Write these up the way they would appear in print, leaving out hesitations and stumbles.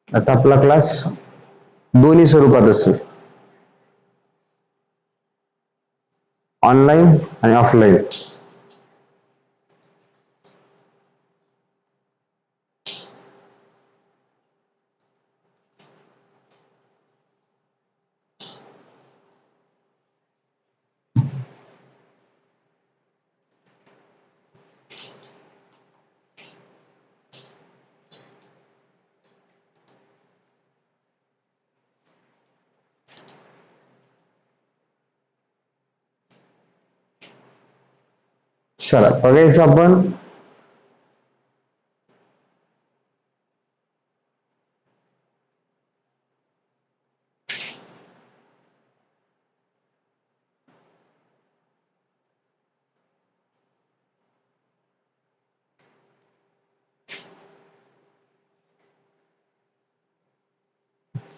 आता आपला क्लास दोन्ही स्वरूपात असेल, ऑनलाईन आणि ऑफलाईन. चला बघायचं आपण.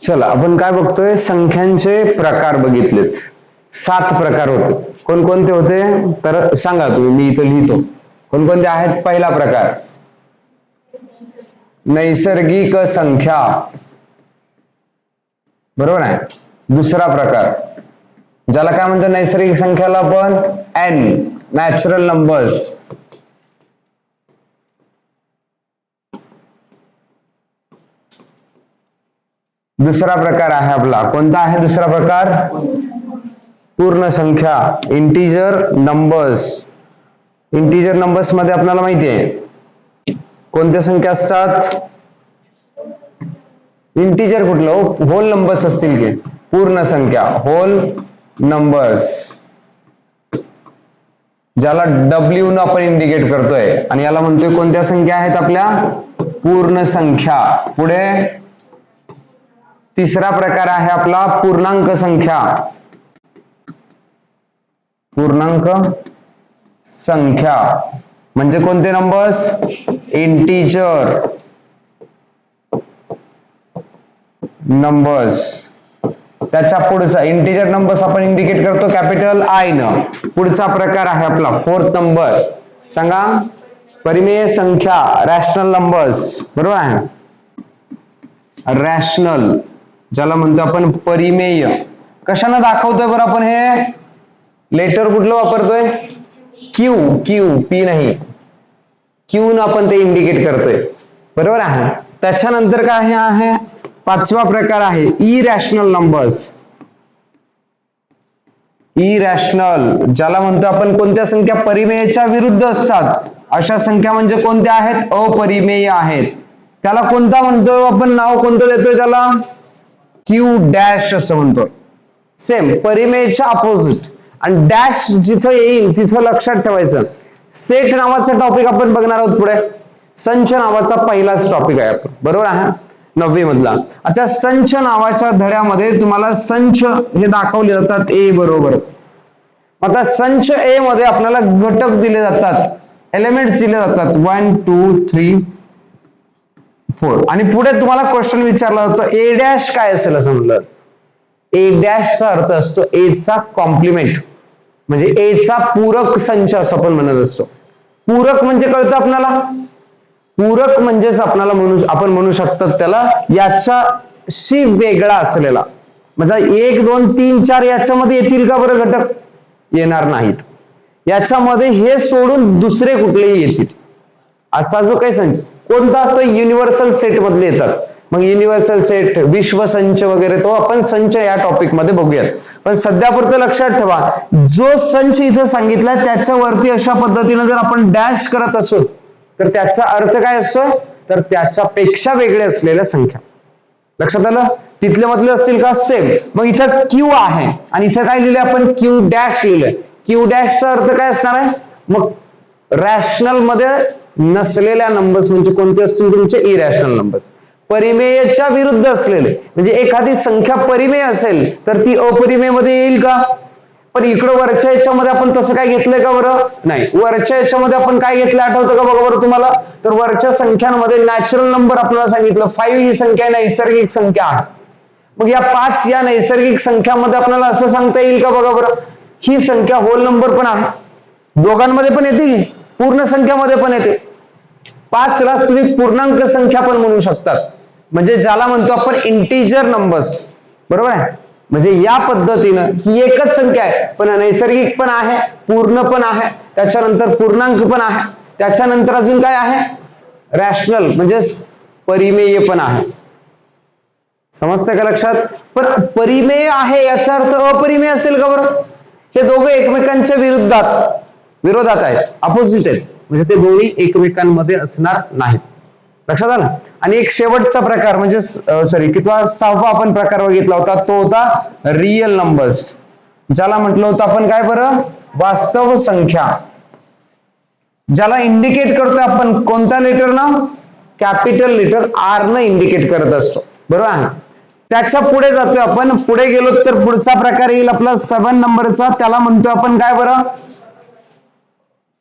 चला आपण काय बघतोय, संख्यांचे प्रकार बघितलेत. 7 प्रकार होते. कोणकोणते होते तर सांगा तुम्ही, मी इथं लिहितो. कोणकोणते आहेत? पहिला प्रकार नैसर्गिक संख्या, बरोबर आहे. दुसरा प्रकार ज्याला काय म्हणतो नैसर्गिक संख्याला आपण एन, नॅचरल नंबर्स. दुसरा प्रकार आहे आपला, कोणता आहे दुसरा प्रकार? पूर्ण संख्या, इंटिजर नंबर्स. इंटिजर नंबर्स मध्ये आपल्याला माहिती आहे कोणत्या संख्या असतात? इंटिजर कुठलं? होल नंबर्स असतील की पूर्ण संख्या, होल नंबर्स, ज्याला डब्ल्यू न आपण इंडिकेट करतोय, आणि याला म्हणतोय कोणत्या संख्या आहेत आपल्या? पूर्ण संख्या. पुढे तिसरा प्रकार आहे आपला पूर्णांक संख्या. पूर्णांक संख्या म्हणजे कोणते नंबर्स? Integer numbers. त्याच्या पुढचा इंटिजर नंबर्स आपण इंडिकेट करतो कॅपिटल आय न. पुढचा प्रकार आहे आपला फोर्थ नंबर, सांगा. परिमेय संख्या, रॅशनल नंबर्स, बरोबर आहे. रॅशनल ज्याला म्हणतो आपण परिमेय. कशाने दाखवतोय बरं आपण हे? लेटर कुठलं वापरतोय? क्यू. क्यू, पी नाही, क्यू न आपण ते इंडिकेट करतोय, बरोबर आहे. त्याच्यानंतर काय आहे? पाचवा प्रकार आहे इरॅशनल नंबर्स. इरॅशनल ज्याला म्हणतो आपण कोणत्या संख्या परिमेयाच्या विरुद्ध असतात अशा संख्या म्हणजे कोणत्या आहेत? अपरिमेय आहेत. त्याला कोणता म्हणतोय आपण? नाव कोणतं देतोय त्याला? क्यू डॅश असं म्हणतो. सेम परिमेयच्या अपोजिट, आणि डॅश जिथं येईल तिथं लक्षात ठेवायचं. सेट नावाचा टॉपिक आपण बघणार आहोत पुढे. संच नावाचा पहिलाच टॉपिक आहे आपण, बरोबर आहे, 9वी मधला. आता संच नावाच्या धड्यामध्ये तुम्हाला संच हे दाखवले जातात ए बरोबर. आता संच ए मध्ये आपल्याला घटक दिले जातात, एलिमेंट्स दिले जातात 1 2 3 4, आणि पुढे तुम्हाला क्वेश्चन विचारला जातो ए डॅश काय असेल असं म्हणलं. ए डॅशचा अर्थ असतो ए चा कॉम्प्लिमेंट, म्हणजे ए चा पूरक संच असं आपण म्हणत असतो. पूरक म्हणजे कळतं आपल्याला? पूरक म्हणजेच आपल्याला आपण म्हणू शकतो त्याला याच्याशी वेगळा असलेला. म्हणजे 1 2 3 4 याच्यामध्ये येतील का बरं घटक? येणार नाहीत. याच्यामध्ये हे सोडून दुसरे कुठलेही येतील असा जो काही संच कोणता असतो? युनिव्हर्सल सेट मधले येतात. मग युनिव्हर्सल सेट, विश्व संच वगैरे तो आपण संच या टॉपिक मध्ये बघूयात. पण सध्यापुरतं लक्षात ठेवा, जो संच इथं सांगितलाय त्याच्यावरती अशा पद्धतीने जर आपण डॅश करत असू तर त्याचा अर्थ काय असतो? तर त्याच्यापेक्षा वेगळे असलेल्या संख्या. लक्षात आलं? तिथले मधले असतील का? सेम. मग इथं क्यू आहे आणि इथं काय लिहिलंय आपण? क्यू डॅश लिहिलंय. क्यू डॅशचा अर्थ काय असणार आहे? मग रॅशनल मध्ये नसलेल्या नंबर्स म्हणजे कोणते असतील? तुमचे इरॅशनल नंबर्स. परिमेयच्या विरुद्ध असलेले, म्हणजे एखादी संख्या परिमेय असेल तर ती अपरिमेय मध्ये येईल का? पण इकडं वरच्या याच्यामध्ये आपण तसं काय घेतलंय का बरं? नाही. वरच्या याच्यामध्ये आपण काय घेतलं आठवतं का बघा बरं तुम्हाला? तर वरच्या संख्यांमध्ये नॅचरल नंबर आपल्याला सांगितलं 5 ही संख्या नैसर्गिक संख्या आहे. मग या 5 या नैसर्गिक संख्यामध्ये आपल्याला असं सांगता येईल का बघा बरं? ही संख्या होल नंबर पण आहे, दोघांमध्ये पण येते, पूर्ण संख्यामध्ये पण येते. 5 ला तुम्ही पूर्णांक संख्या पण म्हणू शकतात. म्हणजे ज्याला म्हणतो आपण इंटिजर नंबर्स, बरोबर आहे. म्हणजे या पद्धतीनं ही एकच संख्या आहे, पण नैसर्गिक पण आहे, पूर्ण पण आहे, त्याच्यानंतर पूर्णांक पण आहे, त्याच्यानंतर अजून काय आहे, रॅशनल म्हणजे परिमेय पण आहे. समजतं का लक्षात? पण परिमेय आहे याचा अर्थ अपरिमेय असेल का बरं? हे दोघे एकमेकांच्या विरोधात आहेत, अपोजिट आहेत, म्हणजे ते दोन्ही एकमेकांमध्ये असणार नाहीत. लक्षात आलं? आणि एक शेवटचा प्रकार म्हणजे कितवा, 6वा आपण प्रकार बघितला होता, तो होता रियल नंबर्स, ज्याला म्हटलं होतं आपण काय बरं, वास्तव संख्या, ज्याला इंडिकेट करतोय आपण कोणत्या लेटरनं, कॅपिटल लेटर आर न इंडिकेट करत असतो, बरोबर आहे. त्याच्या पुढे जातोय आपण, पुढे गेलो तर पुढचा प्रकार येईल आपला 7 नंबरचा, त्याला म्हणतोय आपण काय बरं,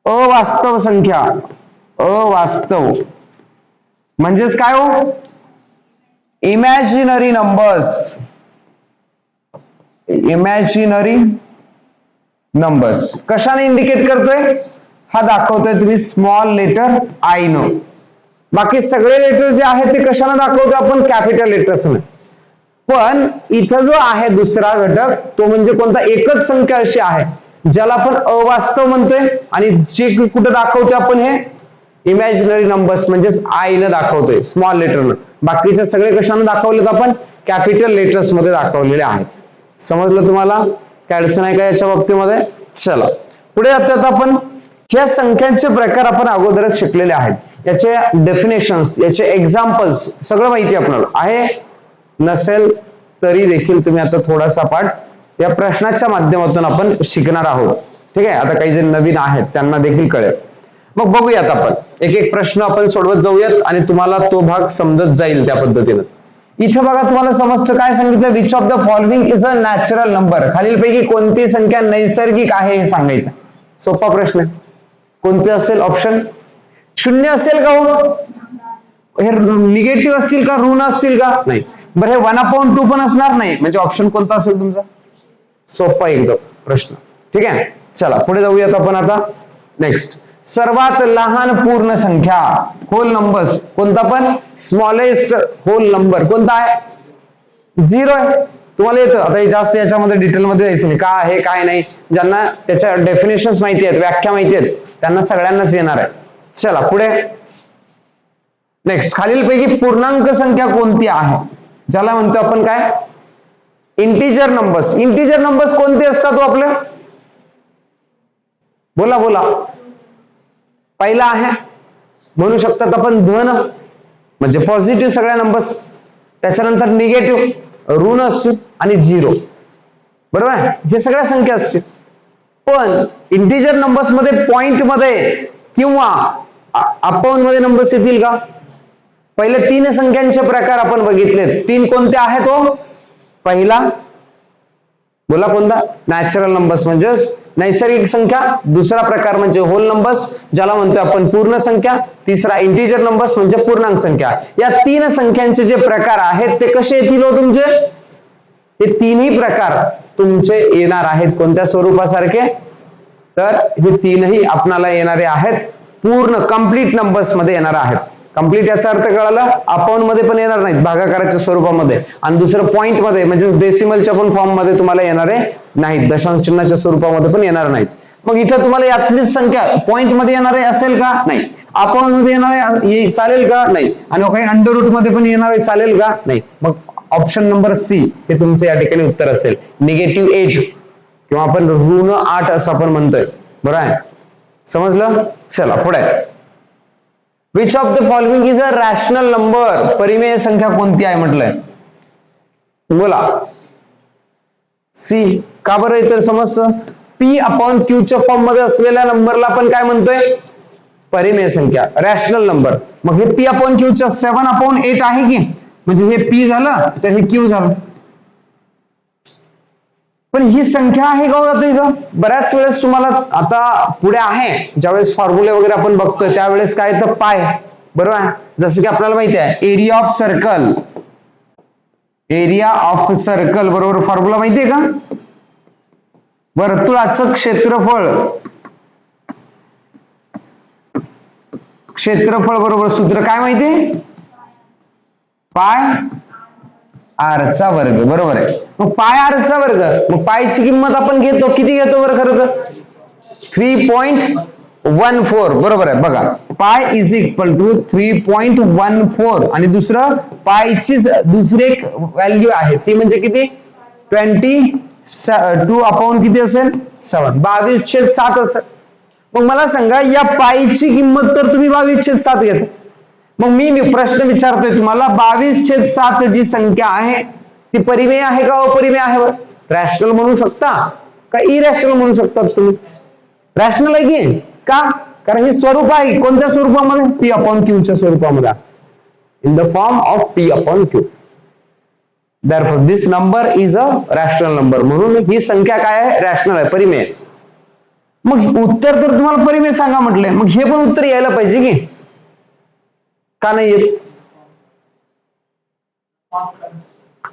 अवास्तव संख्या. अवास्तव म्हणजेच काय हो, इमॅजिनरी नंबर्स. इमॅजिनरी नंबर्स कशाने इंडिकेट करतोय, हा दाखवतोय तुम्ही स्मॉल लेटर आय न. बाकी सगळे लेटर जे आहेत ते कशाने दाखवतोय आपण, कॅपिटल लेटर्सने. पण इथं जो आहे दुसरा घटक, तो म्हणजे कोणता, एकच संख्या अशी आहे ज्याला आपण अवास्तव म्हणतोय, आणि जे कुठे दाखवतोय आपण हे इमॅजिनरी नंबर्स म्हणजेच आय न दाखवतोय, स्मॉल लेटरनं. बाकीचे सगळे कशाने दाखवलेत आपण, कॅपिटल लेटर्स मध्ये दाखवलेले आहेत. समजलं तुम्हाला? काय अडचण आहे का याच्या बाबतीमध्ये? चला पुढे जातात आपण. ह्या संख्यांचे प्रकार आपण अगोदरच शिकलेले आहेत, याचे डेफिनेशन्स, याचे एक्झाम्पल्स सगळं माहिती आपल्याला आहे. नसेल तरी देखील तुम्ही आता थोडासा पाठ या प्रश्नाच्या माध्यमातून आपण शिकणार आहोत. ठीक आहे, आता काही जे नवीन आहेत त्यांना देखील कळेल. मग बघूयात आपण एक एक प्रश्न आपण सोडवत जाऊयात आणि तुम्हाला तो भाग समजत जाईल त्या पद्धतीनं. इथे बघा तुम्हाला समजतं काय सांगितलं, which of the following is a natural number. खालीलपैकी कोणती संख्या नैसर्गिक आहे हे सांगायचं. सोपा प्रश्न आहे. कोणते असेल ऑप्शन? शून्य असेल का हो? हे निगेटिव्ह असतील का, ऋण असतील का? नाही. बरं हे 1/2 पण असणार नाही, म्हणजे ऑप्शन कोणता असेल तुमचा? सोपा एकदम प्रश्न. ठीक आहे, चला पुढे जाऊयात आपण आता. नेक्स्ट, सर्वात लहान पूर्ण संख्या, होल नंबर्स, कोणता पण स्मॉलेस्ट होल नंबर कोणता आहे? 0 आहे. तुम्हाला येतं आता हे जास्त याच्यामध्ये डिटेलमध्ये जायचं नाही, काय आहे काय नाही. ज्यांना त्याच्या डेफिनेशन्स माहिती आहेत, व्याख्या माहिती आहेत, त्यांना सगळ्यांनाच येणार आहे. चला पुढे. नेक्स्ट, खालीलपैकी पूर्णांक संख्या कोणती आहे, ज्याला म्हणतो आपण काय, इंटिजर नंबर्स. इंटिजर नंबर्स कोणते असतात हो आपले? बोला बोला. पहिला आहे म्हणू शकतात आपण धन, म्हणजे पॉझिटिव्ह सगळ्या नंबर्स. त्याच्यानंतर निगेटिव्ह ऋण असतील आणि 0, बरोबर आहे, हे सगळ्या संख्या असतील. पण इंटिजर नंबर्स मध्ये पॉइंट मध्ये किंवा अपाऊंड मध्ये नंबर्स येतील का? पहिले 3 संख्यांचे प्रकार आपण बघितलेत. 3 कोणते आहेत हो? पहिला बोला कोणता? नॅचरल नंबर्स म्हणजे नैसर्गिक संख्या. दुसरा प्रकार म्हणजे होल नंबर्स, ज्याला म्हणतोय आपण पूर्ण संख्या. तिसरा इंटिजर नंबर्स म्हणजे पूर्णांक संख्या. या 3 संख्यांचे जे प्रकार आहेत ते कसे येतील हो तुमचे? हे तिन्ही प्रकार तुमचे येणार आहेत कोणत्या स्वरूपासारखे? तर हे तीनही आपणाला येणारे आहेत पूर्ण कंप्लीट नंबर्स मध्ये येणार आहेत. कंप्लीट याचा अर्थ कळाला, अपाऊंड मध्ये पण येणार नाहीत, भागाकाराच्या स्वरूपामध्ये, आणि दुसरं पॉइंट मध्ये म्हणजे डेसिमलच्या पण फॉर्म मध्ये तुम्हाला येणारे नाहीत, दशांश चिन्हाच्या स्वरूपामध्ये पण येणार नाहीत. मग इथं तुम्हाला यातलीच संख्या पॉइंट मध्ये येणारे असेल का? नाही. अपाऊंड मध्ये येणारे चालेल का? नाही. आणि काही अंडर रूट मध्ये पण येणारे चालेल का? नाही. मग ऑप्शन नंबर सी हे तुमचं या ठिकाणी उत्तर असेल, -8 किंवा आपण ऋण 8 असं आपण म्हणतोय. बरोबर आहे, समजलं? चला पुढे. Which of the following is a rational number. परिमेय संख्या कोणती आहे म्हटलंय? बोला. सी. का बरं? इतर समजतं, P/Q च्या फॉर्म मध्ये असलेल्या नंबरला आपण काय म्हणतोय? परिमेय संख्या, रॅशनल नंबर. मग हे P/Q च्या 7/8 आहे की, म्हणजे हे P झालं तर हे Q झालं. पण ही संख्या आहे का आता इथं? बऱ्याच वेळेस तुम्हाला आता पुढे आहे ज्यावेळेस फॉर्म्युले वगैरे आपण बघतोय त्यावेळेस काय तर पाय, बरोबर आहे. जसं की आपल्याला माहिती आहे area of circle. Area of circle बरोबर फॉर्म्युला माहिती आहे का? वर्तुळाचं क्षेत्रफळ, क्षेत्रफळ बरोबर सूत्र काय माहिती? पाय आर चा वर्ग, बरोबर आहे. मग पाय आर चा वर्ग, मग पायची किंमत आपण घेतो, किती घेतो बरं खरं तर 3.14, बरोबर आहे. बघा पाय इज इक्वल टू 3.14 आणि दुसरं पायची दुसरी एक व्हॅल्यू आहे ती म्हणजे किती 22 अपॉन किती असेल 7, 22/7 असेल. मग मला सांगा या पायची किंमत तर तुम्ही 22/7 घेता. मग मी प्रश्न विचारतोय तुम्हाला 22/7 जी संख्या आहे ती परिमेय आहे का अपरिमेय आहे? रॅशनल म्हणू शकता का इरॅशनल म्हणू शकता तुम्ही? रॅशनल आहे की का? कारण हे स्वरूप आहे कोणत्या स्वरूपामध्ये P/Q च्या स्वरूपामध्ये, in the form of P/Q. Therefore this number is a rational number. म्हणून ही संख्या काय आहे? रॅशनल आहे, परिमेय. मग उत्तर तर तुम्हाला परिमेय सांगा म्हटलंय, मग हे पण उत्तर यायला पाहिजे की का नाही येत?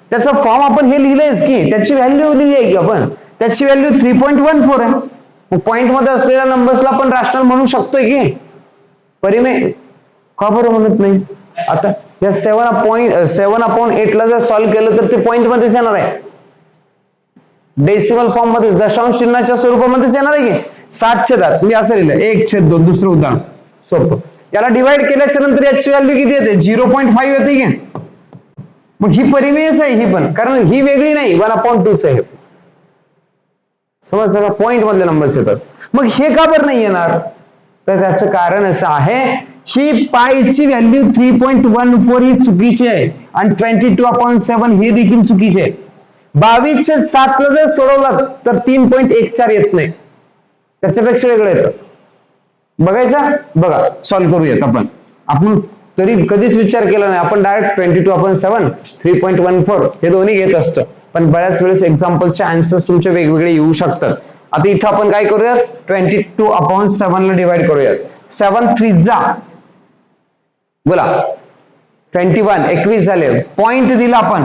त्याचा फॉर्म आपण हे लिहिलंयच की, त्याची व्हॅल्यू लिहिली आहे की आपण, त्याची व्हॅल्यू 3.14 आहे. मग पॉइंट मध्ये असलेल्या नंबर्सला आपण रॅशनल म्हणू शकतोय की परिमेय का बरं म्हणत नाही? आता या 7/8 ला जर सॉल्व्ह केलं तर ते पॉइंट मध्येच येणार आहे, डेसिमल फॉर्म मध्ये दशांश चिन्हाच्या स्वरूपामध्येच येणार आहे की 7/10. मी असं लिहिलं 1/2. दुसरं उदाहरण सोपं, याला डिवाइड केल्याच्या नंतर याची व्हॅल्यू किती येते 0.5 येते की. मग ही परिमेयच आहे ही पण, कारण ही वेगळी नाही 1/2 आहे. समजलं का? पॉइंट मधले नंबर्स येतात. मग हे का बरं नाही येणार? तर त्याचं कारण असं आहे, ही पायची व्हॅल्यू 3.14 ही चुकीची आहे आणि 22/7 हे देखील चुकीचे आहे. 22/7 ला जर सोडवलं तर 3.14 येत नाही, त्याच्यापेक्षा वेगळं येतं. बघायचा, बघा सॉल्व्ह करूयात आपण तरी कधीच विचार केला नाही, आपण डायरेक्ट 22/7 3.14 हे दोन्ही घेत असतं. पण बऱ्याच वेळेस एक्झाम्पलचे आन्सर्स तुमचे वेगवेगळे येऊ शकतात. आता इथं आपण काय करूयात 22/7 ला डिवाइड करूयात. 7 3 बोला 21 21 झाले. पॉइंट दिला आपण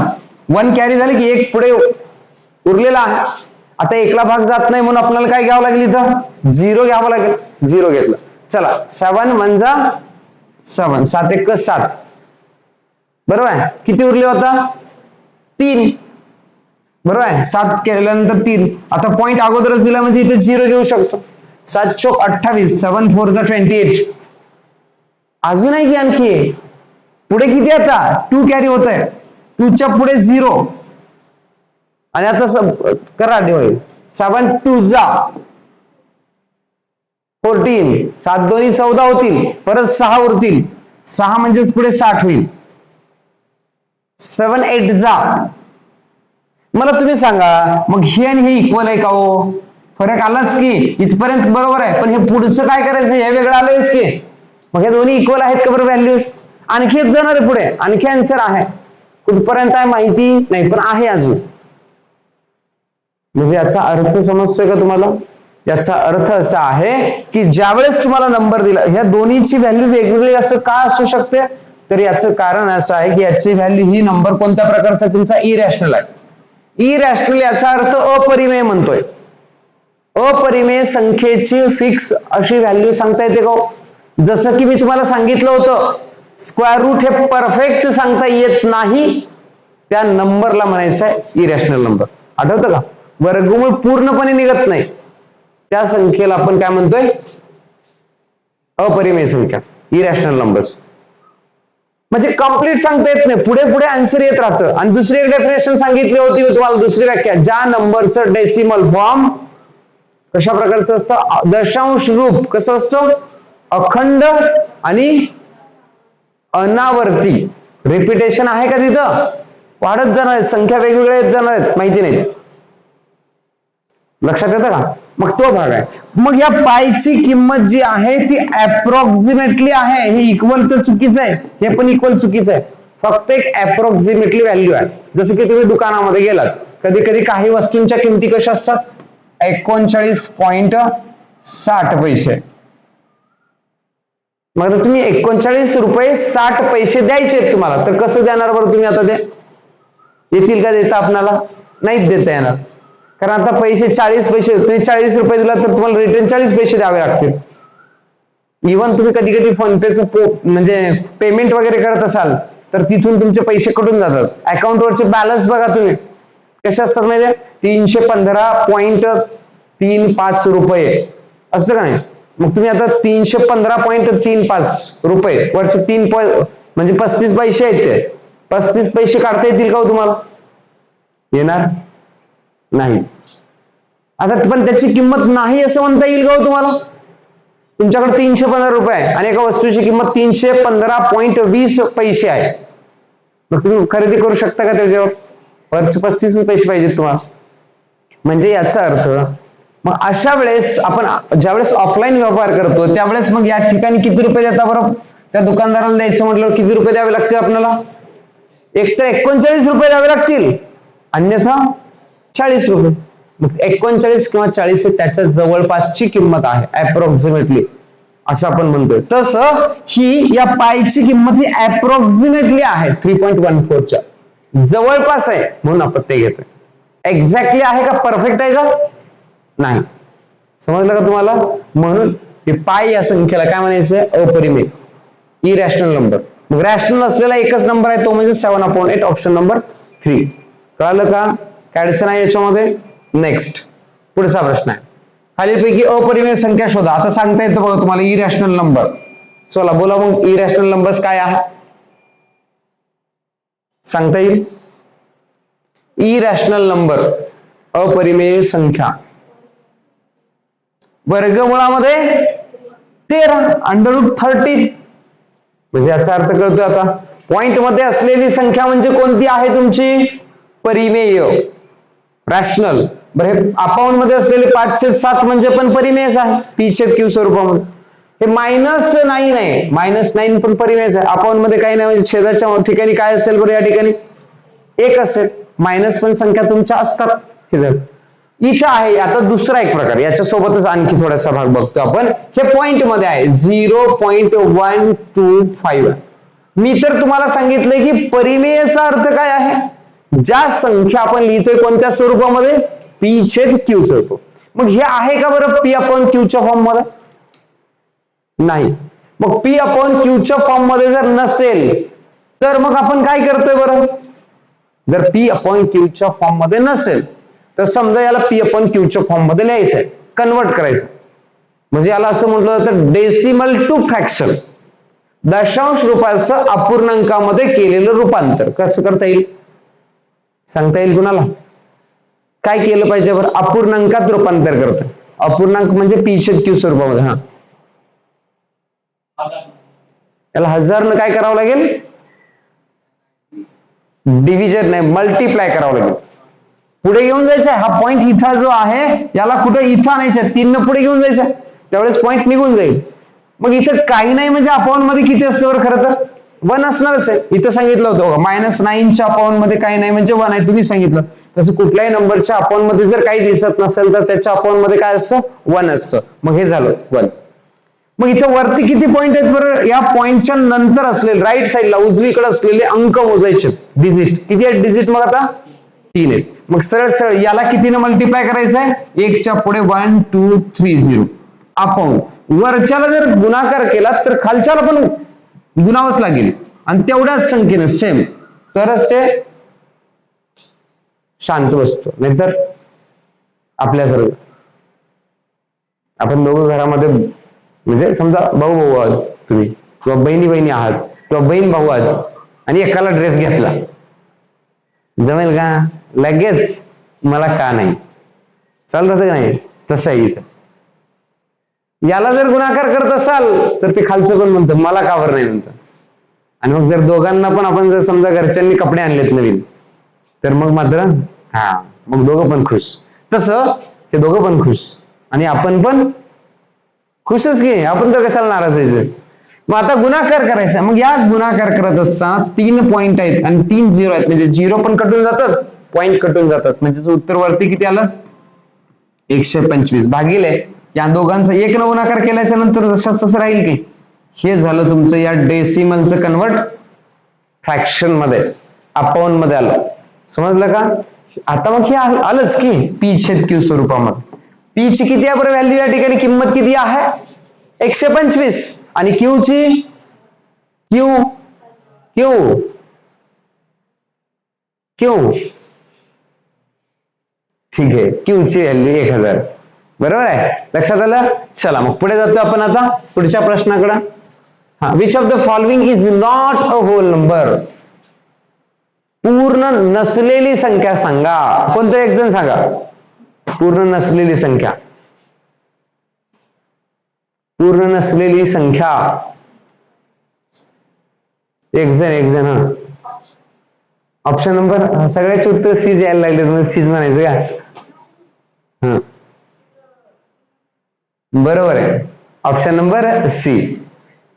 1 कॅरी झाले की 1 पुढे उरलेला आहे. आता 1 ला भाग जात नाही म्हणून आपल्याला काय घ्यावं लागेल, इथं 0 घ्यावं लागेल. 0 घेतलं. चला 7 म्हणजे 7 7 1 7, बरोबर आहे. किती उरले होता 3, बरोबर आहे. 7 केल्यानंतर 3. आता पॉइंट अगोदरच दिला म्हणजे इथे 0 घेऊ शकतो. 7 चोक 28, 7 4 28. अजून आहे की आणखी पुढे किती, आता 2 कॅरी होत आहे, 2 च्या पुढे 0 आणि आता करा डिवाइड. 7 2 14, 7 2 14 होतील, परत 6 उरतील, 6 म्हणजेच पुढे 60 होईल. 7 8 मला तुम्ही सांगा मग हे आणि हे इक्वल आहे का हो? फरक आलाच की इथपर्यंत, बरोबर आहे. पण हे पुढचं काय करायचं, हे वेगळं आलंयच की. मग हे दोन्ही इक्वल आहेत का बरं व्हॅल्यूज? आणखी एक जाणार आहे पुढे, आणखी आन्सर आहे. कुठपर्यंत आहे माहिती नाही पण आहे अजून. म्हणजे याचा अर्थ समजतोय का तुम्हाला? याचा अर्थ असा आहे की ज्यावेळेस तुम्हाला नंबर दिला, ह्या दोन्हीची व्हॅल्यू वेगवेगळी असं का असू शकते? तर याचं कारण असं आहे की याची व्हॅल्यू ही नंबर कोणत्या प्रकारचा तुमचा इरॅशनल आहे. इरॅशनल याचा अर्थ अपरिमेय म्हणतोय. अपरिमेय संख्येची फिक्स अशी व्हॅल्यू सांगता येते का? जसं की मी तुम्हाला सांगितलं होतं स्क्वेअर रूट हे परफेक्ट सांगता येत नाही, त्या नंबरला म्हणायचं आहे इरॅशनल नंबर. आठवतं का? वर्गमूळ पूर्णपणे निघत नाही त्या संख्येला आपण काय म्हणतोय, अपरिमेय संख्या, इरॅशनल नंबर्स. म्हणजे कंप्लीट सांगता येत नाही, पुढे पुढे आन्सर येत राहतं. आणि दुसरी एक डेफिनेशन सांगितली होती तुम्हाला, दुसरी व्याख्या, ज्या नंबरचं डेसिमल फॉर्म कशा प्रकारचं असतं, दशांश रूप कसं असतं, अखंड आणि अनावर्ती. रिपिटेशन आहे का तिथं? वाढत जाणार आहेत, संख्या वेगवेगळ्या येत जाणार आहेत, माहिती नाही. लक्षात येतं का? मग तो भाग आहे. मग या पायची किंमत जी आहे ती अप्रॉक्सिमेटली आहे. हे इक्वल तर चुकीचं आहे, हे पण इक्वल चुकीचं आहे. फक्त एक अप्रॉक्सिमेटली व्हॅल्यू आहे. जसं की तुम्ही दुकानामध्ये गेलात, कधी कधी काही वस्तूंच्या किमती कशा असतात, 39.60 पैसे. मग तुम्ही 39 रुपये 60 पैसे द्यायचे तुम्हाला, तर कसं देणार बरं तुम्ही? आता ते येतील का देता? आपल्याला नाहीच देता येणार, कारण आता पैसे 40 पैसे, तुम्ही 40 रुपये दिला तर तुम्हाला रिटर्न 40 पैसे द्यावे लागतील. इव्हन तुम्ही कधी कधी फोन पेचं म्हणजे पेमेंट वगैरे करत असाल तर तिथून तुमचे पैसे कटून जातात. अकाउंटवरचे बॅलन्स बघा तुम्ही कशा असतात माहिती 315.35 रुपये असं का नाही. मग तुम्ही आता 315.35 रुपये वरचे 3 म्हणजे 35 पैसे आहेत ते 35 पैसे काढता येतील का तुम्हाला? येणार नाही. आता पण त्याची किंमत नाही असं म्हणता येईल का तुम्हाला? तुमच्याकडे 315 रुपये आहे आणि एका वस्तूची किंमत 315.20 पैसे आहे. मग तुम्ही खरेदी करू शकता का त्याच्यावर? वरचे 35 पैसे पाहिजेत तुम्हाला. म्हणजे याचा अर्थ मग अशा वेळेस आपण ज्यावेळेस ऑफलाईन व्यवहार करतो त्यावेळेस मग या ठिकाणी किती रुपये देता बरं? त्या दुकानदाराला द्यायचं म्हटलं किती रुपये द्यावे लागतील आपल्याला? एक तर 39 रुपये द्यावे लागतील, अन्यथा 40 रुपये. मग 39 किंवा 40 त्याच्या जवळपासची किंमत आहे अप्रॉक्सिमेटली असं आपण म्हणतोय. तसं ही या पायची किंमत ही अप्रॉक्सिमेटली आहे 3.14 च्या जवळपास आहे म्हणून आपण ते घेतोय. एक्झॅक्टली आहे का? परफेक्ट आहे का? नाही. समजलं का तुम्हाला? म्हणून हे पाय या संख्येला काय म्हणायचं? अपरिमेय, इरॅशनल नंबर. मग रॅशनल असलेला एकच नंबर आहे तो म्हणजे 7/8 ऑप्शन नंबर 3. कळालं का? काय अडचण आहे याच्यामध्ये? नेक्स्ट पुढचा प्रश्न आहे खालीलपैकी अपरिमेय संख्या शोधा. आता सांगता येतं बघा तुम्हाला इरॅशनल नंबर. चला बोला मग इरॅशनल नंबर्स काय आहे? सांगता येईल? इरॅशनल नंबर अपरिमेय संख्या वर्गमुळामध्ये 13 √30. म्हणजे याचा अर्थ कळतोय आता. पॉइंट मध्ये असलेली संख्या म्हणजे कोणती आहे तुमची? परिमेय, रॅशनल. बरं हे अपाऊंड मध्ये असलेले 5/7 म्हणजे पण परिमेयच आहे p/q स्वरूपामध्ये. हे -9 आहे, -9 पण परिमेयच आहे. अपाऊंड मध्ये काही नाही म्हणजे छेदाच्या ठिकाणी काय असेल बरं? या ठिकाणी 1 असेल. मायनस पण संख्या तुमच्या असतात. हे जर इथं आहे आता दुसरा एक प्रकार, याच्या सोबतच आणखी थोडासा भाग बघतो आपण. हे पॉइंट मध्ये आहे 0.125. मी तर तुम्हाला सांगितलंय की परिमेयचा अर्थ काय आहे? ज्या संख्या आपण लिहितोय कोणत्या स्वरूपामध्ये? p/q स्वरूप. मग हे आहे का बरं p/q च्या फॉर्म मध्ये? नाही. मग p/q च्या फॉर्म मध्ये जर नसेल तर मग आपण काय करतोय बरं? जर p/q च्या फॉर्म मध्ये नसेल तर समजा याला p/q च्या फॉर्म मध्ये लिहायचंय, कन्वर्ट करायचं. म्हणजे याला असं म्हटलं जातं डेसिमल टू फ्रॅक्शन, दशांश रूपाचं अपूर्णांकामध्ये केलेलं रूपांतर. कसं करता येईल? सांगता येईल कुणाला? काय केलं पाहिजे बरं? अपूर्णांकात रूपांतर करतं. अपूर्णांक म्हणजे p/q स्वरूपामध्ये. हा याला 1000 न काय करावं लागेल? डिव्हिजन नाही, मल्टिप्लाय करावं लागेल. पुढे घेऊन जायचं. हा पॉइंट इथं जो आहे याला कुठे इथं आणायचं, 3 न पुढे घेऊन जायचं, त्यावेळेस पॉइंट निघून जाईल. मग इथं काही नाही म्हणजे अपाऊंड मध्ये किती असतं बरं? खरं तर 1 असणारच आहे. इथं सांगितलं होतं -9 च्या अपाऊंड मध्ये काही नाही म्हणजे 1 आहे, तुम्ही सांगितलं तसं. कुठल्याही नंबरच्या अपाऊंड मध्ये जर काही दिसत नसेल तर त्याच्या अपाऊंड मध्ये काय असतं? 1 असतं. मग हे झालं 1. मग इथं वरती किती पॉइंट आहेत बरं? या पॉइंटच्या नंतर असलेले राईट साईडला उजवीकडे असलेले अंक मोजायचे, डिजिट. किती आहेत डिजिट? मग आता 3 आहेत. मग सरळ सरळ याला कितीने मल्टिप्लाय करायचं आहे? 1 च्या पुढे 1 2 3 0 अपाऊंड. वरच्याला जर गुणाकार केला तर खालच्याला पण गुणावंच लागेल आणि तेवढ्याच संख्येने सेम, तरच ते शांत बसतो. नाहीतर आपल्यासारखं आपण दोघं घरामध्ये म्हणजे समजा भाऊ भाऊ आहात तुम्ही किंवा बहिणी बहिणी आहात किंवा बहीण भाऊ आहात आणि एकाला ड्रेस घेतला, जमेल का? लगेच मला का नाही चालू राहतं का नाही? तसं आहे इथं. याला जर गुणाकार करत असाल तर ते खालचं पण म्हणतं मला का बरं नाही म्हणतं. आणि मग जर दोघांना पण आपण जर समजा घरच्यांनी कपडे आणलेत नवीन तर मग मात्र मग दोघं पण खुश. तसं हे दोघं पण खुश आणि आपण पण खुशच घे. आपण तर कशाला नाराज व्हायचं? मग आता गुणाकार करायचा. मग या गुणाकार करत असताना 3 पॉइंट आहेत आणि 3 0 आहेत, म्हणजे 0 पण कटून जातात, पॉइंट कटून जातात. म्हणजे उत्तर वरती किती आलं? 125 भागिले या दोघांचा 1 न गुणाकार केल्याच्या नंतर जसं तसं राहील की. हे झालं तुमचं या डेसिमलचं कन्वर्ट फ्रॅक्शन मध्ये, अपाऊंड मध्ये आलं. समजलं का? आता मग हे आलंच की p/q स्वरूपामध्ये. p ची किती आहे बरं व्हॅल्यू? या ठिकाणी किंमत किती आहे? 125. आणि q ची क्यू, ठीक आहे, क्यू ची व्हॅल्यू 1000. बरोबर आहे, लक्षात आलं. चला मग पुढे जातो आपण आता पुढच्या प्रश्नाकडे. हा, which of the following is not a whole number. पूर्ण नसलेली संख्या सांगा. कोणतं एक जण सांगा पूर्ण नसलेली संख्या. पूर्ण नसलेली संख्या एक जण. हा, ऑप्शन नंबर सगळ्याचे उत्तर सीज यायला लागले, सीज म्हणायचं का? हा, बरोबर आहे, ऑप्शन नंबर सी.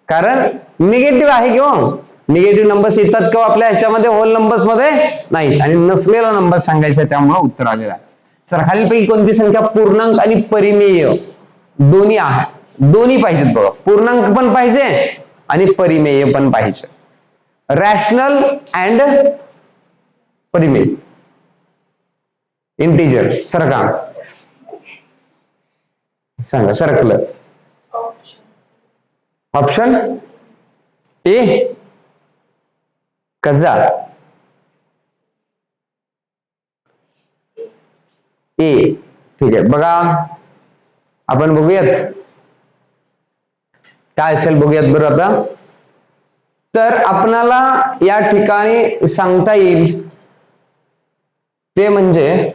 कारण निगेटिव्ह आहे किंवा निगेटिव्ह नंबर्स येतात किंवा आपल्या ह्याच्यामध्ये होल नंबर्स मध्ये नाही, आणि नसलेला नंबर सांगायचा त्यामुळे उत्तर आलेला आहे. तर खालीलपैकी कोणती संख्या पूर्णांक आणि परिमेय दोन्ही आहे? दोन्ही पाहिजेत बघा, पूर्णांक पण पाहिजे आणि परिमेय पण पाहिजे. रॅशनल अँड परिमेय, इंटिजर. सरका सांगा, सरकलं. ऑप्शन ए कजा, ए. ठीक आहे, बघा आपण बघूयात काय असेल, बघूयात बरं आता. तर आपणाला या ठिकाणी सांगता येईल ते म्हणजे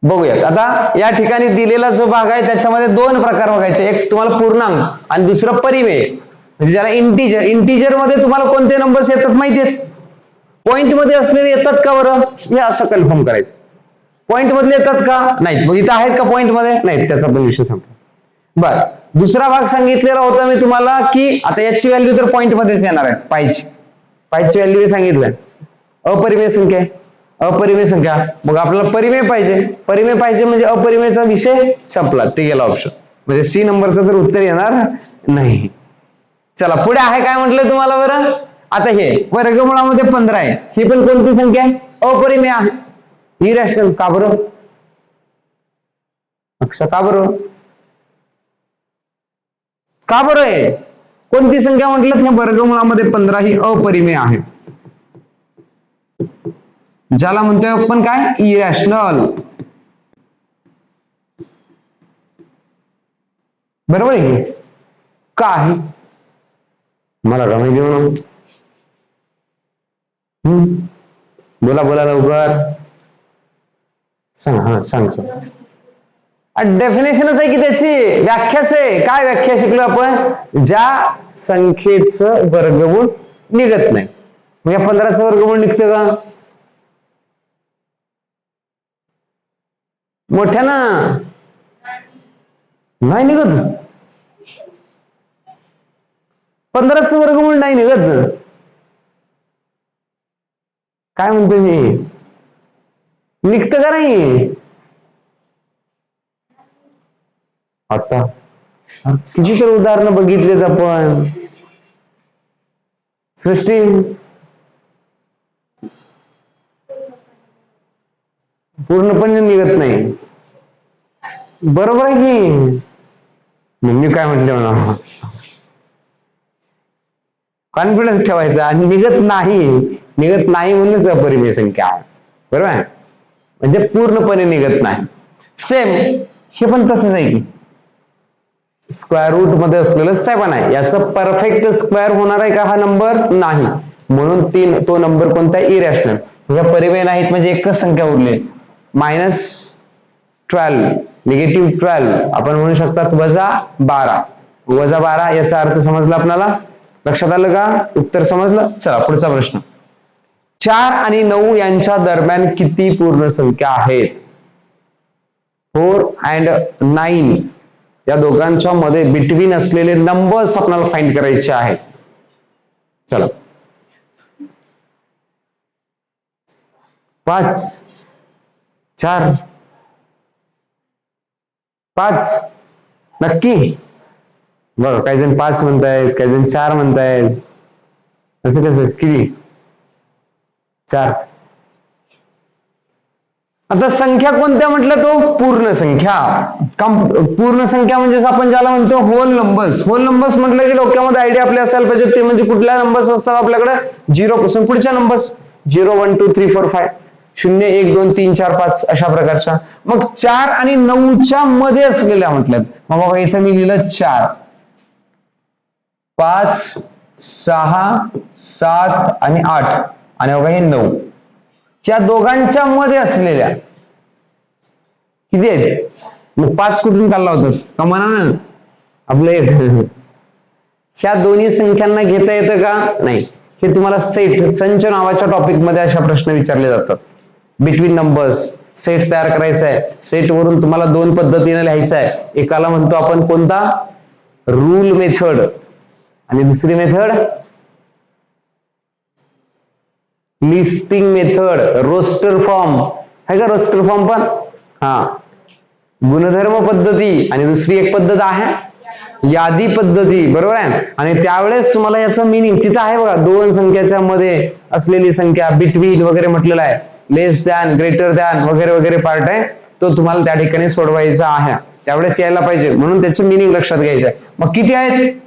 बघूयात आता. या ठिकाणी दिलेला जो भाग आहे त्याच्यामध्ये दोन प्रकार बघायचे, एक तुम्हाला पूर्णांक आणि दुसरं परिमेय, म्हणजे ज्याला इंटिजर. इंटिजर मध्ये तुम्हाला कोणते नंबर्स येतात माहिती आहेत? पॉइंट मध्ये असलेले येतात का बरं, हे असं कन्फर्म करायचं. पॉइंट मधले येतात का? नाहीत. मग इथं आहेत का पॉइंट मध्ये? नाहीत, त्याचा पण विषय संपला. बर, दुसरा भाग सांगितलेला होता मी तुम्हाला की आता याची व्हॅल्यू तर पॉइंट मध्येच येणार आहे. पायची व्हॅल्यू मी सांगितलं, अपरिमेय संख्या आहे. अपरिमेय संख्या, मग आपल्याला परिमेय पाहिजे म्हणजे अपरिमेयचा विषय संपला, ते गेला ऑप्शन. म्हणजे सी नंबरचं तर उत्तर येणार नाही. चला पुढे आहे काय म्हटलं तुम्हाला बरं. आता हे वर्गमुळामध्ये 15 आहे, ही पण कोणती संख्या आहे? अपरिमेय आहे, इरॅशनल. का बरं का बरं का बरं आहे? कोणती संख्या म्हटलं? हे वर्गमुळामध्ये 15 ही अपरिमेय आहे, ज्याला म्हणतोय आपण काय? इरॅशनल. बरोबर आहे की का आहे? मला का माहिती म्हणून. बोला लवकर सांग. हा सांगतो, डेफिनेशनच आहे की त्याची, व्याख्याच आहे. काय व्याख्या शिकलो आपण? ज्या संख्येचं वर्गमूळ निघत नाही. मग या 15चं वर्गमूळ निघतं का? मोठ्यानं नाही निघत. 15चं वर्गमूळ नाही निघत. काय म्हणतोय मी? निघतं का नाही? आता किती तर उदाहरणं बघितलेत आपण. सृष्टी पूर्णपणे निघत नाही. बरोबर आहे की? मी काय म्हटले म्हणा, कॉन्फिडन्स ठेवायचा. आणि निघत नाही म्हणूनच अपरिमेय संख्या आहे. बरोबर आहे, म्हणजे पूर्णपणे निघत नाही. सेम हे पण तसंच आहे की स्क्वेअर रूट मध्ये असलेलं 7 आहे, याचं परफेक्ट स्क्वेअर होणार आहे का हा नंबर? नाही, म्हणून तो नंबर कोणता? इरॅशनल. या परिमेय नाहीत म्हणजे एकच संख्या उरली, -12, -12. आपण म्हणू शकतात -12. -12 याचा अर्थ समजला आपल्याला? लक्षात आलं का? उत्तर समजलं. चला पुढचा प्रश्न. 4 आणि 9 यांच्या दरम्यान किती पूर्ण संख्या आहेत? 4 and 9 या दोघांच्या मध्ये बिटवीन असलेले नंबर्स आपल्याला फाइंड करायचे आहेत. चला 5, 4, 5 नक्की. बघा काही जण 5 म्हणतायत, काही जण 4 म्हणतायत. असं कसं? किती? 4. आता संख्या कोणत्या म्हटलं? तो पूर्ण संख्या. पूर्ण संख्या म्हणजे आपण ज्याला म्हणतो होल नंबर्स. होल नंबर्स म्हटलं की डोक्यामध्ये आयडिया आपल्या असायला पाहिजे, ते म्हणजे कुठल्या नंबर्स असतात आपल्याकडे? 0 पासून पुढच्या नंबर्स. 0 1 2 3 4 5 0 1 2 3 4 5 अशा प्रकारच्या. मग 4 आणि 9च्या मध्ये असलेल्या म्हटल्यात. मग बघा इथे मी लिहिलं 4 5 6 7 आणि 8 आणि बघा हे 9. या दोघांच्या मध्ये असलेल्या किती आहेत? मग 5 कुठून काढला होता? कमाना ना आपले. ह्या दोन्ही संख्यांना घेता येतं का? नाही. हे तुम्हाला सेट संच नावाच्या टॉपिक मध्ये अशा प्रश्न विचारले जातात. बिटवीन नंबर्स सेट तयार करायचा आहे. सेट वरून तुम्हाला दोन पद्धतीने लिहायचं आहे. एकाला म्हणतो आपण कोणता? रूल मेथड आणि दुसरी method listing method. Roster form आहे का? रोस्टर फॉर्म पण हा. गुणधर्म पद्धती आणि दुसरी एक पद्धत आहे यादी पद्धती. बरोबर आहे. आणि त्यावेळेस तुम्हाला याचं मिनिंग तिथं आहे बघा. दोन संख्याच्या मध्ये असलेली संख्या बिटवीन वगैरे म्हटलेला आहे. लेस दॅन, ग्रेटर दॅन वगैरे वगैरे पार्ट आहे तो तुम्हाला त्या ठिकाणी सोडवायचा आहे. त्यावेळेस यायला पाहिजे म्हणून त्याचं मिनिंग लक्षात घ्यायचं आहे. मग किती आहेत?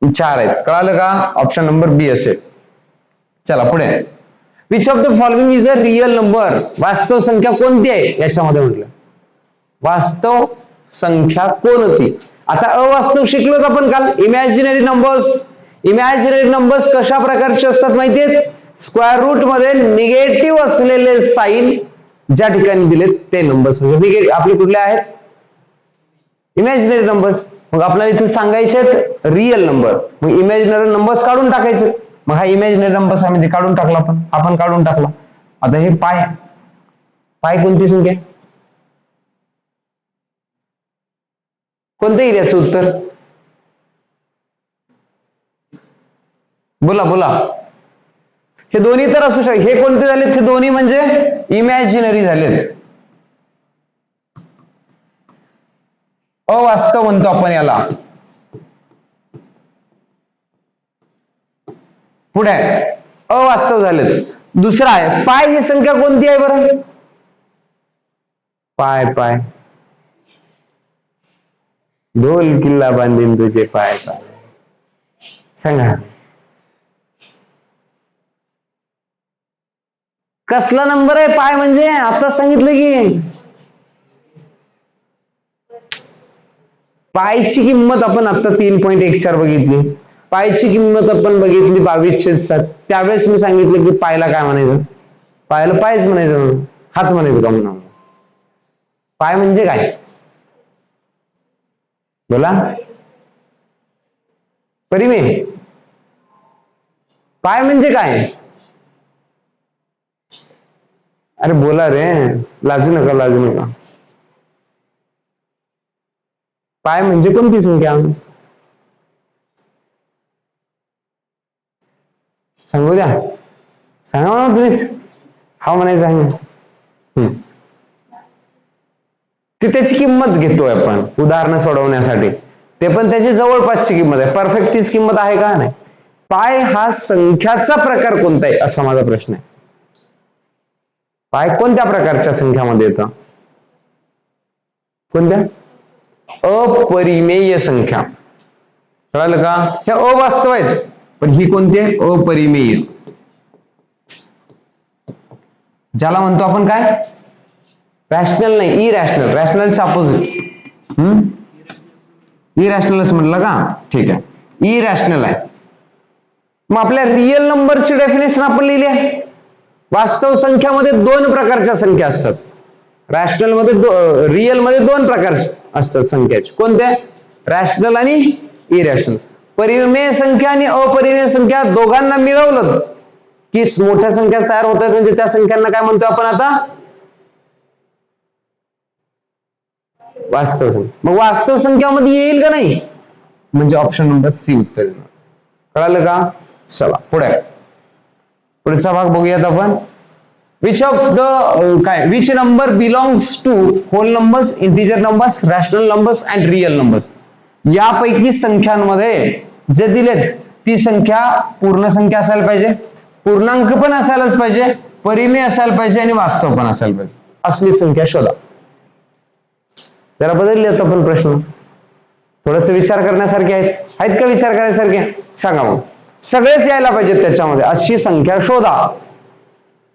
4 आहेत. कळालं का? ऑप्शन नंबर बी असेल. चला पुढे. Which of the following is a real number? वास्तव संख्या कोणती आहे याच्यामध्ये म्हटलं. वास्तव संख्या कोणती? आता अवास्तव शिकलो आपण काल. Imaginary numbers. इमॅजिनरी नंबर्स कशा प्रकारचे असतात माहितीये? स्क्वेअर रूट मध्ये निगेटिव्ह असलेले साइन ज्या ठिकाणी दिलेत ते नंबर्स म्हणजे आपले कुठले आहेत? Imaginary numbers. मग आपल्याला इथे सांगायचे आहेत रिअल नंबर. मग इमॅजिनरी नंबर्स काढून टाकायचे. मग हा इमॅजिनरी नंबर्स आहे म्हणजे काढून टाकला आपण काढून टाकला. आता हे पाय कोणती संख्या? कोणतं येईल याचं उत्तर? बोला. हे दोन्ही तर असू शकते. हे कोणते झालेत? हे दोन्ही म्हणजे इमॅजिनरी झालेत. अवास्तव म्हणतो आपण याला. पुढे अवास्तव झालेत. दुसरा आहे पाय. ही संख्या कोणती आहे बरं? पाय ढोल किल्ला बांधीन तुझे पाय. सांगा कसला नंबर आहे पाय म्हणजे? आता सांगितलं की पायची किंमत आपण आता 3.14 बघितली. पायची किंमत आपण बघितली 22/7. त्यावेळेस मी सांगितलं की पायला काय म्हणायचं? पायला पायच म्हणायचं. हात म्हणायचं का म्हणून? पाय म्हणजे काय? बोला. परिमेय. पाय म्हणजे काय? अरे बोला रे. लाजू नका. पाय म्हणजे कोणती संख्या? सांगू द्या. सांगा ना तुम्हीच. हा म्हणायचं आहे. ती त्याची किंमत घेतोय आपण उदाहरण सोडवण्यासाठी. ते पण त्याची जवळपासची किंमत आहे. परफेक्ट तीच किंमत आहे का? नाही. पाय हा संख्याचा प्रकार कोणता आहे असा माझा प्रश्न आहे. पाय कोणत्या प्रकारच्या संख्यामध्ये येतं? कोणत्या? अपरिमेय संख्या. कळालं का? हे अवास्तव आहेत पण ही कोणती आहे? अपरिमेय. ज्याला म्हणतो आपण काय? रॅशनल नाही, इरॅशनल. रॅशनलचा अपोजिट. इरॅशनलच म्हटलं का? ठीक आहे. इरॅशनल आहे. मग आपल्या रिअल नंबरची डेफिनेशन आपण लिहिली आहे. वास्तव संख्यामध्ये दोन प्रकारच्या संख्या असतात. रॅशनल मध्ये रिअल मध्ये दोन प्रकार असतात संख्याचे. कोणत्या? रॅशनल आणि इरॅशनल. परिमेय संख्या आणि अपरिमेय संख्या दोघांना मिळवलं की मोठ्या संख्या तयार होतात. म्हणजे त्या संख्यांना काय म्हणतो आपण आता? वास्तव संख्या. मग वास्तव संख्यामध्ये येईल का नाही? म्हणजे ऑप्शन नंबर सी उत्तर. कळालं का? चला पुढचा भाग बघूयात आपण. Which number belongs to whole numbers, integer numbers, rational numbers and real numbers? यापैकी संख्यांमध्ये जे दिलेत ती संख्या पूर्ण संख्या असायला पाहिजे, पूर्णांक पण असायलाच पाहिजे, परिमेय असायला पाहिजे आणि वास्तव पण असायला पाहिजे. असली संख्या शोधा. जरा बदलले आता पण प्रश्न. थोडस विचार करण्यासारखे आहेत का? विचार करायसारखे? सांगा मग. सगळेच यायला पाहिजेत त्याच्यामध्ये, अशी संख्या शोधा.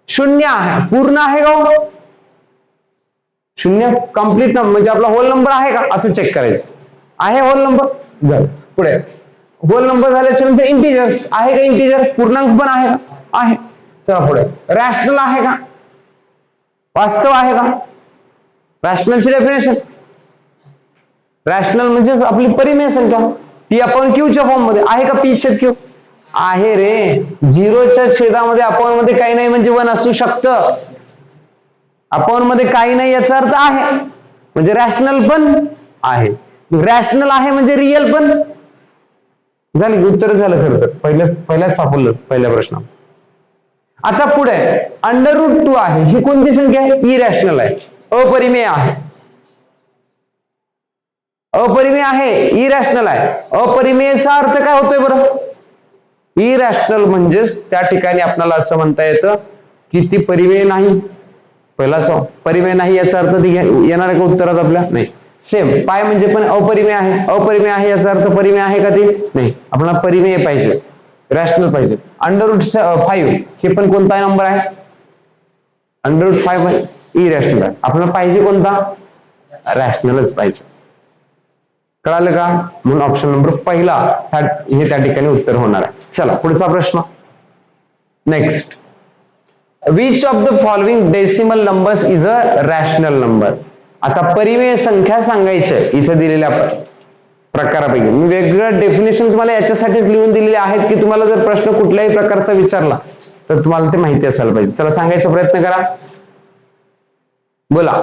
शून्य आहे, पूर्ण आहे का? शून्य कंप्लीट नंबर म्हणजे आपला होल नंबर आहे का असं चेक करायचं. आहे होल नंबर, झालं. पुढे होल नंबर झाल्याच्या नंतर इंटिजर्स आहे का? इंटिजर पूर्णांक पण आहे का? आहे. चला पुढे रॅशनल आहे का? वास्तव आहे का? रॅशनलची डेफिनेशन, रॅशनल म्हणजे आपली परिमेय संख्या, पी अपॉन क्यू च्या फॉर्म मध्ये आहे का? पी छेद क्यू आहे रे. झिरोच्या छेदामध्ये अपॉन मध्ये काही नाही म्हणजे 1 असू शकतं. अपॉन मध्ये काही नाही याचा अर्थ आहे म्हणजे रॅशनल पण आहे. रॅशनल आहे म्हणजे रिअल पण झाली. उत्तर झालं खरं तर, पहिल्याच सापडलं पहिल्या प्रश्न. आता पुढे √2 आहे, ही कोणती संख्या आहे? इरॅशनल आहे, अपरिमेय आहे. अपरिमेय आहे, इरॅशनल आहे. अपरिमेयचा अर्थ काय होतोय बरं? इरॅशनल म्हणजेच त्या ठिकाणी आपल्याला असं म्हणता येतं की ती परिमेय नाही. पहिला परिमेय नाही याचा अर्थ ती येणार आहे का उत्तरात आपल्या? नाही. सेम पाय म्हणजे पण अपरिमेय आहे, अपरिमेय आहे याचा अर्थ परिमेय आहे का? ती नाही. आपल्याला परिमेय पाहिजे, रॅशनल पाहिजे. √5 हे पण कोणता नंबर आहे? √5 इरॅशनल आहे. आपल्याला पाहिजे कोणता? रॅशनलच पाहिजे. कळालं का? म्हणून ऑप्शन नंबर पहिला हे त्या ठिकाणी उत्तर होणार आहे. चला पुढचा प्रश्न. Next, which of the following decimal numbers is a rational number? आता परिमेय संख्या सांगायची इथे दिलेल्या प्रकारापैकी. मी वेगवेगळं डेफिनेशन तुम्हाला याच्यासाठीच लिहून दिलेले आहेत की तुम्हाला जर प्रश्न कुठल्याही प्रकारचा विचारला तर तुम्हाला ते माहिती असायला पाहिजे. चला सांगायचा प्रयत्न करा, बोला.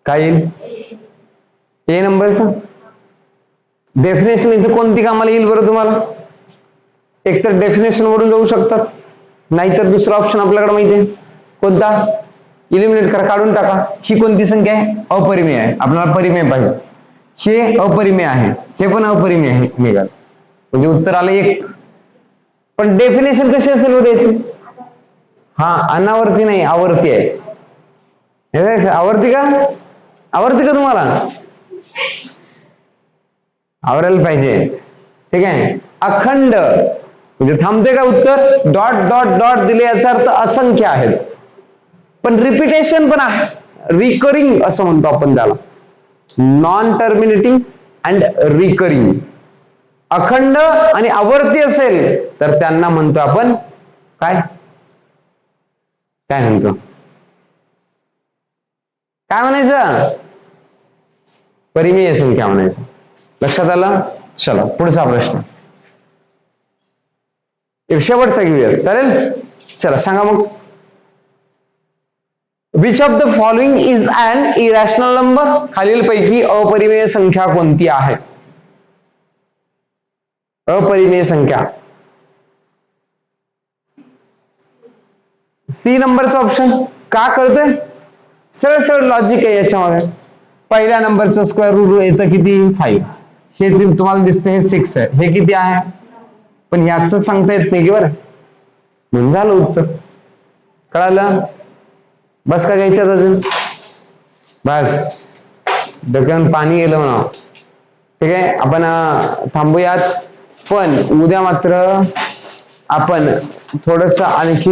काय येईल? ए नंबरचं डेफिनेशन इथे कोणती कामाला येईल बरं तुम्हाला? एकतर डेफिनेशन वरून जाऊ शकतात, नाहीतर दुसरा ऑप्शन आपल्याकडे माहिती आहे कोणता? इलिमिनेट करा, काढून टाका. ही कोणती संख्या आहे? अपरिमेय आहे. आपल्याला परिमेय पाहिजे. हे अपरिमेय आहे, हे पण अपरिमेय आहे, निघाल म्हणजे उत्तर आलं 1. पण डेफिनेशन कशी असेल द्यायची? हा, अनावर्ती नाही, आवर्ती आहे. आवर्ती का? आवडते का तुम्हाला? आवरायला पाहिजे. ठीक आहे. अखंड म्हणजे थांबते का उत्तर? डॉट डॉट डॉट दिले याचा अर्थ असंख्य आहेत, पण रिपिटेशन पण आहे, रिकरिंग असं म्हणतो आपण त्याला. Non terminating and recurring. अखंड आणि आवर्ती असेल तर त्यांना म्हणतो आपण काय? काय म्हणतो? काय म्हणायचं? परिमेय संख्या म्हणायचं. लक्षात आलं? चला पुढचा प्रश्न, शेवटचा घेऊया, चालेल? चला सांगा मग. Which of the following is an irrational number? खालीलपैकी अपरिमेय संख्या कोणती आहे? अपरिमेय संख्या. सी नंबरचा ऑप्शन. का कळतंय? सरळ सरळ लॉजिक आहे याच्यामध्ये. पहिल्या नंबरचं स्क्वेअर रूट येतं किती? 5. हे तुम्हाला दिसतं हे 6 आहे. हे किती आहे? पण याच सांगता येत नाही की बरं, म्हणून झालं उत्तर. कळालं? बस का घ्यायच्यात अजून? बस डोक्यावर पाणी गेलं म्हणा. ठीक आहे, आपण थांबूयात. पण उद्या मात्र आपण थोडस आणखी